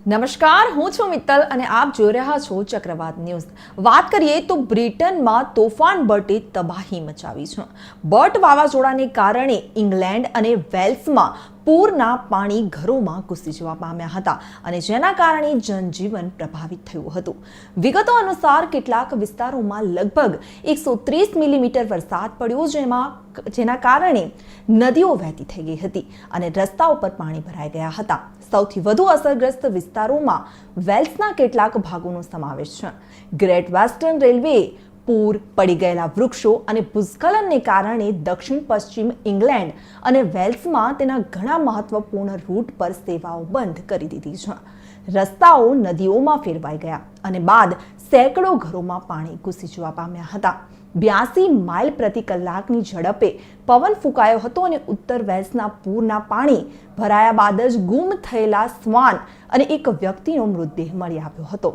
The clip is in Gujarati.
નમસ્કાર, હું છું મિત્તલ અને આપ જોઈ રહ્યા છો ચક્રવાત ન્યૂઝ। વાત કરીએ તો બ્રિટનમાં તોફાન બર્ટે તબાહી મચાવી છે। બર્ટ વાવાઝોડાને કારણે ઇંગ્લેન્ડ અને વેલ્સમાં પૂરના પાણી ઘરોમાં ઘૂસી જવા પામ્યા હતા અને જેના કારણે જનજીવન પ્રભાવિત થયું હતું। વિગતો અનુસાર કેટલાક વિસ્તારોમાં લગભગ 130 મિલીમીટર વરસાદ પડ્યો, જેના કારણે નદીઓ વહેતી થઈ ગઈ હતી અને રસ્તાઓ પર પાણી ભરાઈ ગયા હતા। સૌથી વધુ અસરગ્રસ્ત વિસ્તારોમાં વેલ્સના કેટલાક ભાગોનો સમાવેશ છે। ગ્રેટ વેસ્ટર્ન રેલવે પૂર, પડી ગયેલા વૃક્ષો અને ભૂસ્ખલનને કારણે દક્ષિણ પશ્ચિમ ઇંગ્લેન્ડ અને વેલ્સમાં તેના ઘણા મહત્વપૂર્ણ રૂટ પર સેવાઓ બંધ કરી દીધી છે। રસ્તાઓ નદીઓમાં ફેરવાઈ ગયા અને બાદ સેંકડો ઘરોમાં પાણી ઘૂસી જવા પામ્યા હતા। 82 માઇલ પ્રતિ કલાકની ઝડપે પવન ફૂંકાયો હતો અને ઉત્તર વેલ્સના પૂરના પાણી ભરાયા બાદ જ ગુમ થયેલા શ્વાન અને એક વ્યક્તિનો મૃતદેહ મળી આવ્યો હતો।